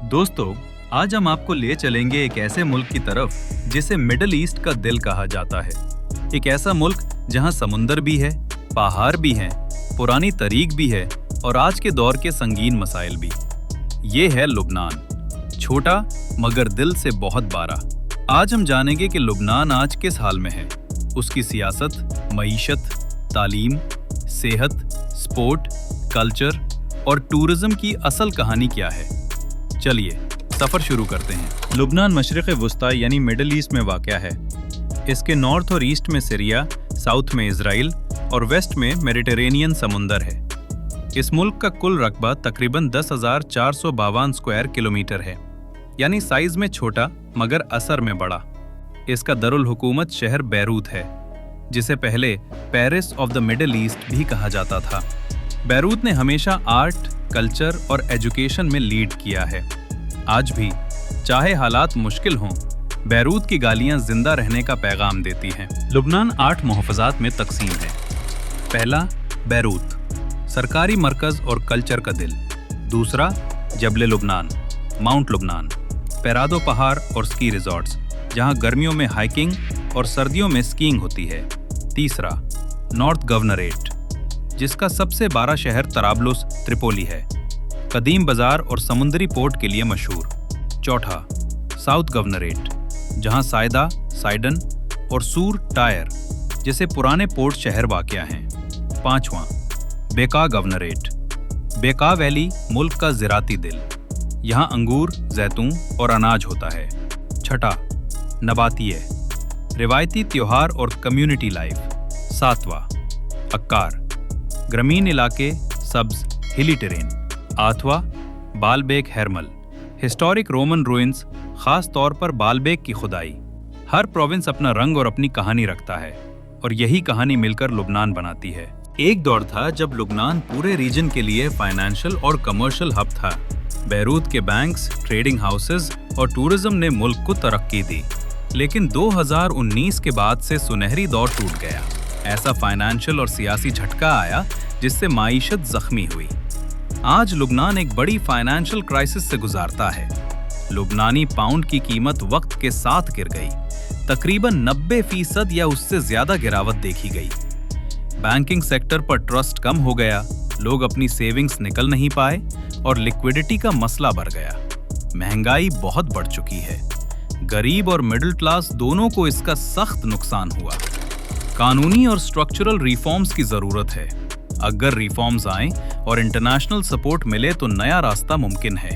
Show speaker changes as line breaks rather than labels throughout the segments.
दोस्तों, आज हम आपको ले चलेंगे एक ऐसे मुल्क की तरफ जिसे मिडिल ईस्ट का दिल कहा जाता है। एक ऐसा मुल्क जहां समुंदर भी है, पहाड़ भी हैं, पुरानी तारीख भी है और आज के दौर के संगीन मसाइल भी। ये है लुबनान, छोटा मगर दिल से बहुत बारा। आज हम जानेंगे कि लुबनान आज किस हाल में है, उसकी सियासत, मईशत, तालीम, सेहत, स्पोर्ट, कल्चर और टूरिज्म की असल कहानी क्या है। चलिए सफर शुरू करते हैं। लुबनान मशरिक़ वुस्ता यानी मिडिल ईस्ट में वाक़या है। इसके नॉर्थ और ईस्ट में सीरिया, साउथ में इजराइल और वेस्ट में मेडिटेरेनियन समुंदर है। इस मुल्क का कुल रकबा तकरीबन 10,452 स्क्वायर किलोमीटर है, यानी साइज में छोटा मगर असर में बड़ा। इसका दरुल हुकूमत शहर बैरूत है, जिसे पहले Paris of the middle east भी कहा जाता था। बैरूत ने हमेशा आर्ट, कल्चर और एजुकेशन में लीड किया है। आज भी चाहे हालात मुश्किल हों, बैरूत की गालियां जिंदा रहने का पैगाम देती हैं। लुबनान 8 मुहफ़्फ़ज़ात में तकसीम है। पहला, बैरूत, सरकारी मरकज़ और कल्चर का दिल। दूसरा, जबल लुबनान, माउंट लुबनान, पेरादो पहाड़ और स्की रिजॉर्ट्स, जहां गर्मियों में हाइकिंग और सर्दियों में स्कीइंग होती है। तीसरा, नॉर्थ गवर्नरेट, जिसका सबसे बड़ा शहर तराबलुस त्रिपोली है, कदीम बाजार और समुद्री पोर्ट के लिए मशहूर। चौथा, साउथ गवर्नरेट, जहां सायदा, साइडन और सूर टायर जैसे पुराने पोर्ट शहर वाक़या हैं। पांचवां, बेका गवर्नरेट, बेका वैली मुल्क का ज़राती दिल, यहाँ अंगूर, जैतून और अनाज होता है। छठा, नबातिये, रिवायती त्योहार और कम्युनिटी लाइफ। सातवां, अक्कार, ग्रामीण इलाके, सब्ज हिली टेरेन। आठवां, बालबेक हेरमल, हिस्टोरिक रोमन रूइंस, खास तौर पर बालबेक की खुदाई। हर प्रोविंस अपना रंग और अपनी कहानी रखता है और यही कहानी मिलकर लुबनान बनाती है। एक दौर था जब लुबनान पूरे रीजन के लिए फाइनेंशियल और कमर्शियल हब था। बैरूत के बैंक्स, ट्रेडिंग हाउसेज और टूरिज्म ने मुल्क को तरक्की दी। लेकिन 2019 के बाद से सुनहरी दौर टूट गया। ऐसा फाइनेंशियल और सियासी झटका आया जिससे माईशत जख्मी हुई। आज लुबनान एक बड़ी फाइनेंशियल क्राइसिस से गुजारता है। लुबनानी पाउंड की कीमत वक्त के साथ गिर गई। तकरीबन 90% या उससे ज्यादा गिरावट देखी गई। बैंकिंग सेक्टर पर ट्रस्ट कम हो गया, लोग अपनी सेविंग्स निकल नहीं पाए और लिक्विडिटी का मसला बढ़ गया। महंगाई बहुत बढ़ चुकी है। गरीब और मिडिल क्लास दोनों को इसका सख्त नुकसान हुआ। कानूनी और स्ट्रक्चरल रिफॉर्म्स की जरूरत है। अगर रिफॉर्म्स आएं और इंटरनेशनल सपोर्ट मिले तो नया रास्ता मुमकिन है।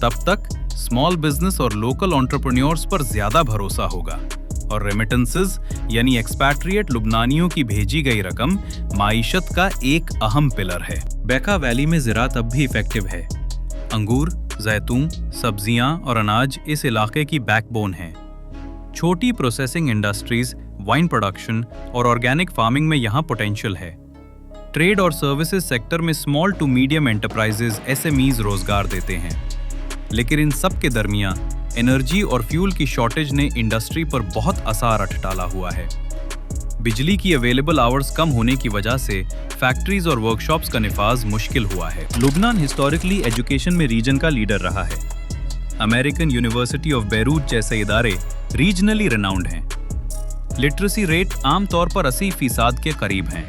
तब तक स्मॉल बिजनेस और लोकल एंटरप्रेन्योर्स पर ज्यादा भरोसा होगा और रेमिटेंसेस यानी एक्सपैट्रिएट लुबनानियों की भेजी गई रकम माईशत का एक अहम पिलर है। बेका वैली में ज़राअत अब भी इफेक्टिव है। अंगूर, जैतून, सब्जियां और अनाज इस इलाके की बैकबोन हैं। छोटी प्रोसेसिंग इंडस्ट्रीज, वाइन प्रोडक्शन और ऑर्गेनिक फार्मिंग में यहाँ पोटेंशियल है। ट्रेड और सर्विसेज सेक्टर में small to medium enterprises SMEs रोजगार देते हैं। लेकिन इन सब के दरमियान एनर्जी और फ्यूल की शॉर्टेज ने इंडस्ट्री पर बहुत असर डाला हुआ है। बिजली की अवेलेबल आवर्स कम होने की वजह से फैक्ट्रीज और वर्कशॉप्स का निफाज मुश्किल हुआ है। लुबनान हिस्टोरिकली एजुकेशन में रीजन का लीडर रहा है। अमेरिकन यूनिवर्सिटी ऑफ बैरूत जैसे इदारे रीजनली रिनाउंड हैं। लिटरेसी रेट आमतौर पर 80% के करीब हैं,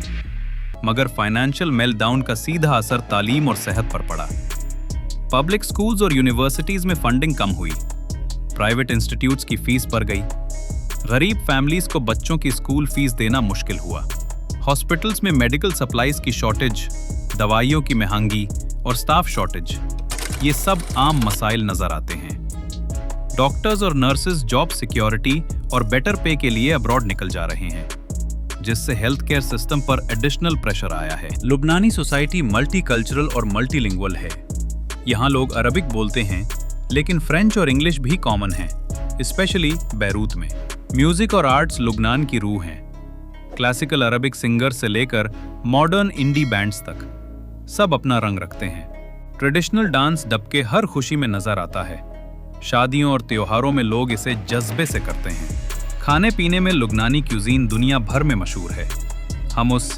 मगर फाइनेंशियल मेल्टडाउन का सीधा असर तालीम और सेहत पर पड़ा। पब्लिक स्कूल्स और यूनिवर्सिटीज में फंडिंग कम हुई, प्राइवेट इंस्टीट्यूट्स की फीस बढ़ गई, गरीब फैमिलीज को बच्चों की स्कूल फीस देना मुश्किल हुआ। हॉस्पिटल्स में मेडिकल सप्लाईज की शॉर्टेज, दवाइयों की महंगी और स्टाफ शॉर्टेज, ये सब आम मसाइल नजर आते हैं। डॉक्टर्स और नर्सेज जॉब सिक्योरिटी और बेटर पे के लिए अब्रॉड निकल जा रहे हैं, जिससे हेल्थ केयर सिस्टम पर एडिशनल प्रेशर आया है। लुबनानी सोसाइटी मल्टी कल्चरल और मल्टीलिंगुअल है। यहाँ लोग अरबिक बोलते हैं, लेकिन फ्रेंच और इंग्लिश भी कॉमन है, स्पेशली बैरूत में। म्यूजिक और आर्ट्स लुबनान की रूह हैं। क्लासिकल अरबिक सिंगर से लेकर मॉडर्न इंडी बैंड्स तक सब अपना रंग रखते हैं। ट्रेडिशनल डांस डबके हर खुशी में नजर आता है। शादियों और त्योहारों में लोग इसे जज्बे से करते हैं। खाने पीने में लुबनानी क्यूजीन दुनिया भर में मशहूर है। हमस,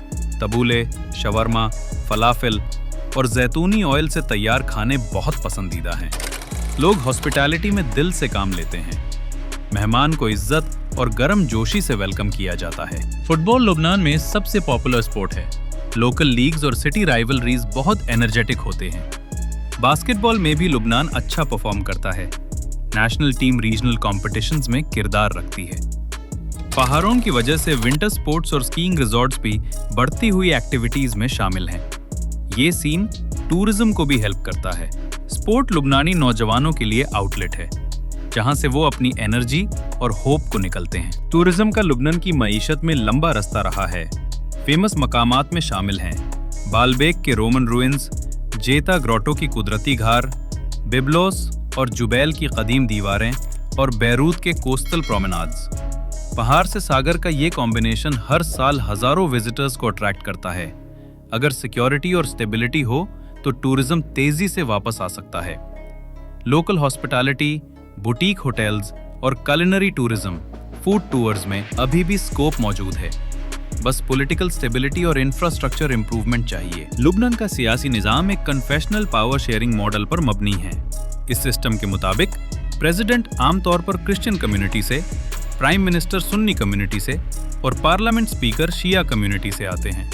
तबूले, शवरमा, फलाफिल और जैतूनी ऑयल से तैयार खाने बहुत पसंदीदा हैं। लोग हॉस्पिटैलिटी में दिल से काम लेते हैं। मेहमान को इज्जत और गर्म जोशी से वेलकम किया जाता है। फुटबॉल लुबनान में सबसे पॉपुलर स्पोर्ट है। लोकल लीग्स और सिटी राइवलरीज बहुत एनर्जेटिक होते हैं। बास्केटबॉल में भी लुबनान अच्छा परफॉर्म करता है। नेशनल टीम रीजनल कॉम्पिटिशन्स में किरदार रखती है। पहाड़ों की वजह से विंटर स्पोर्ट्स और स्कीइंग रिजॉर्ट्स भी बढ़ती हुई एक्टिविटीज में शामिल हैं। ये सीन टूरिज्म को भी हेल्प करता है। स्पोर्ट लुबनानी नौजवानों के लिए आउटलेट है, जहां से वो अपनी एनर्जी और होप को निकलते हैं। टूरिज्म का लुबनान की मईशत में लंबा रास्ता रहा है। फेमस मकामात में शामिल हैं बालबेक के रोमन रुइंस, जेता ग्रोटो की कुदरती घार, बिब्लोस और जुबैल की कदीम दीवारें और बैरूत के कोस्टल प्रोमेनाड्स। पहाड़ से सागर का ये कॉम्बिनेशन हर साल हजारों विजिटर्स को अट्रैक्ट करता है। अगर सिक्योरिटी और स्टेबिलिटी हो तो टूरिज्म तेजी से वापस आ सकता है। लोकल हॉस्पिटैलिटी, बुटीक होटल्स और कुलिनरी टूरिज्म, फूड टूर्स में अभी भी स्कोप मौजूद है। बस पॉलिटिकल स्टेबिलिटी और इंफ्रास्ट्रक्चर इंप्रूवमेंट चाहिए। लुबनान का सियासी निज़ाम एक कन्फेशनल पावर शेयरिंग मॉडल पर मबनी है। इस सिस्टम के मुताबिक प्रेसिडेंट आमतौर पर क्रिश्चियन कम्युनिटी से, प्राइम मिनिस्टर सुन्नी कम्युनिटी से और पार्लियामेंट स्पीकर शिया कम्युनिटी से आते हैं।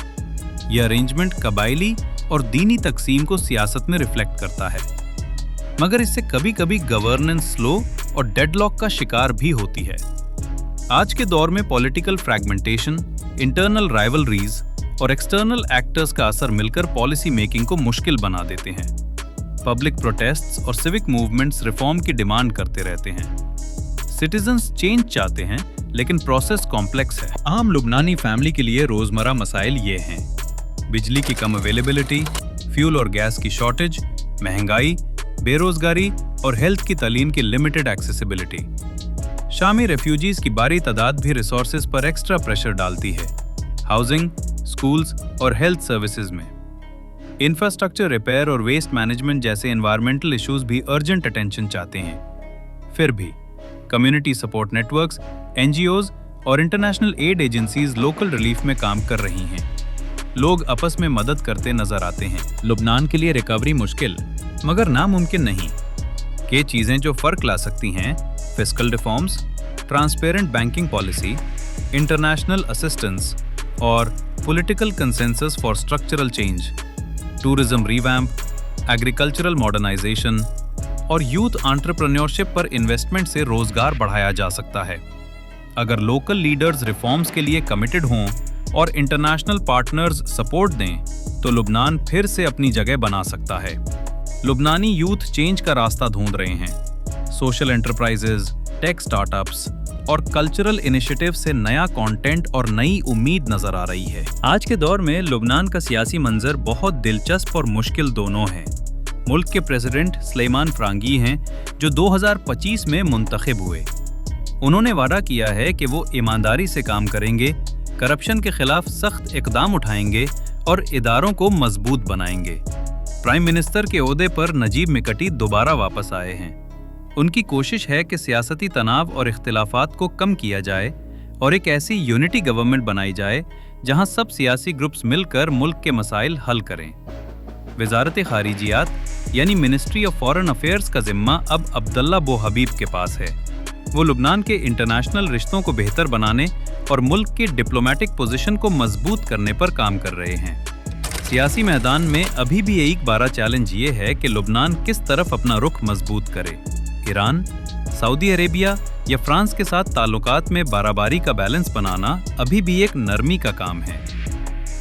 यह अरेंजमेंट कबायली और दीनी तकसीम को सियासत में रिफ्लेक्ट करता है, मगर इससे कभी कभी गवर्नेंस स्लो और डेडलॉक का शिकार भी होती है। आज के दौर में पॉलिटिकल फ्रैगमेंटेशन, इंटरनल राइवलरीज और एक्सटर्नल एक्टर्स का असर मिलकर पॉलिसी मेकिंग को मुश्किल बना देते हैं। पब्लिक प्रोटेस्ट्स और सिविक मूवमेंट्स रिफॉर्म की डिमांड करते रहते हैं। सिटीजन्स चेंज चाहते हैं, लेकिन प्रोसेस कॉम्प्लेक्स है। आम लुबनानी फैमिली के लिए रोजमर्रा मसाइल ये हैं: बिजली की कम अवेलेबिलिटी, फ्यूल और गैस की शॉर्टेज, महंगाई, बेरोजगारी और हेल्थ की तालीम की लिमिटेड एक्सेसिबिलिटी। शामी रेफ्यूजीज की भारी तादाद भी रिसोर्सेज पर एक्स्ट्रा प्रेशर डालती है, हाउसिंग, स्कूल्स और हेल्थ सर्विसेज में। इंफ्रास्ट्रक्चर रिपेयर और वेस्ट मैनेजमेंट जैसे एनवायरमेंटल इश्यूज भी अर्जेंट अटेंशन चाहते हैं। फिर भी कम्युनिटी सपोर्ट नेटवर्क्स, एनजीओज और international ad agencies local relief में काम कर रही हैं। लोग आपस में मदद करते नजर आते हैं। लुबनान के लिए रिकवरी मुश्किल मगर नामुमकिन नहीं। ये चीजें जो फर्क ला सकती हैं: fiscal reforms, transparent banking policy, international assistance और political consensus for structural change, tourism revamp, agricultural modernisation और यूथ एंटरप्रेन्योरशिप पर इन्वेस्टमेंट से रोजगार बढ़ाया जा सकता है। अगर लोकल लीडर्स रिफॉर्म्स के लिए कमिटेड हों और इंटरनेशनल पार्टनर्स सपोर्ट दें, तो लुबनान फिर से अपनी जगह बना सकता है। लुबनानी यूथ चेंज का रास्ता ढूंढ रहे हैं। सोशल एंटरप्राइजेज, टेक स्टार्टअप्स और कल्चरल इनिशिएटिव से नया कंटेंट और नई उम्मीद नजर आ रही है। आज के दौर में लुबनान का सियासी मंजर बहुत दिलचस्प और मुश्किल दोनों है। मुल्क के प्रेसिडेंट सुलेमान फ्रांगी हैं, जो 2025 में मुंतखब हुए। उन्होंने वादा किया है कि वो ईमानदारी से काम करेंगे, करप्शन के खिलाफ सख्त इकदाम उठाएंगे और इदारों को मजबूत बनाएंगे। प्राइम मिनिस्टर के ओहदे पर नजीब मिकटी दोबारा वापस आए हैं। उनकी कोशिश है कि सियासती तनाव और इख्तिलाफात को कम किया जाए और एक ऐसी यूनिटी गवर्नमेंट बनाई जाए जहां सब सियासी ग्रुप्स मिलकर मुल्क के मसाइल हल करें। वजारत खारिजियात यानी मिनिस्ट्री ऑफ फॉरेन अफेयर्स का जिम्मा अब अब्दुल्ला बो हबीब के पास है। वो लुबनान के इंटरनेशनल रिश्तों को बेहतर बनाने और मुल्क की डिप्लोमेटिक पोजीशन को मजबूत करने पर काम कर रहे हैं। सियासी मैदान में अभी भी एक बड़ा चैलेंज ये है कि लुबनान किस तरफ अपना रुख मजबूत करे। ईरान, सऊदी अरेबिया या फ्रांस के साथ ताल्लुकात में बाराबारी का बैलेंस बनाना अभी भी एक नरमी का काम है।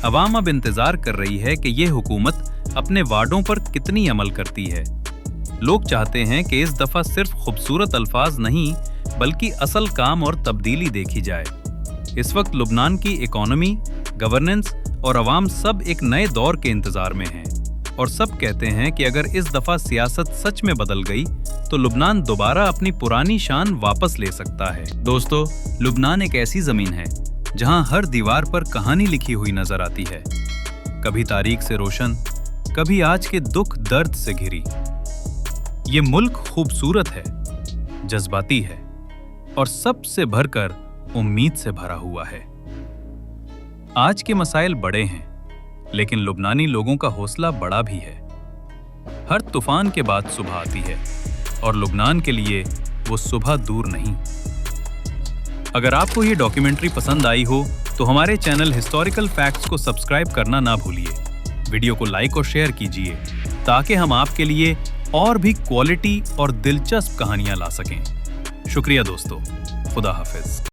अवाम अब इंतजार कर रही है कि ये हुकूमत अपने वादों पर कितनी अमल करती है। लोग चाहते हैं कि इस दफा सिर्फ खूबसूरत अल्फाज नहीं बल्कि असल काम और तब्दीली देखी जाए। इस वक्त लुबनान की इकोनॉमी, गवर्नेंस और अवाम सब एक नए दौर के इंतजार में हैं और सब कहते हैं कि अगर इस दफा सियासत सच में बदल गई तो लुबनान दोबारा अपनी पुरानी शान वापस ले सकता है। दोस्तों, लुबनान एक ऐसी जमीन है जहां हर दीवार पर कहानी लिखी हुई नजर आती है, कभी तारीख से रोशन, कभी आज के दुख दर्द से घिरी। ये मुल्क खूबसूरत है, जज्बाती है और सबसे भरकर उम्मीद से भरा हुआ है। आज के मसाइल बड़े हैं, लेकिन लुबनानी लोगों का हौसला बड़ा भी है। हर तूफान के बाद सुबह आती है और लुबनान के लिए वो सुबह दूर नहीं। अगर आपको ये डॉक्यूमेंट्री पसंद आई हो तो हमारे चैनल हिस्टोरिकल फैक्ट्स को सब्सक्राइब करना ना भूलिए। वीडियो को लाइक और शेयर कीजिए ताकि हम आपके लिए और भी क्वालिटी और दिलचस्प कहानियां ला सकें। शुक्रिया दोस्तों, खुदा हाफिज।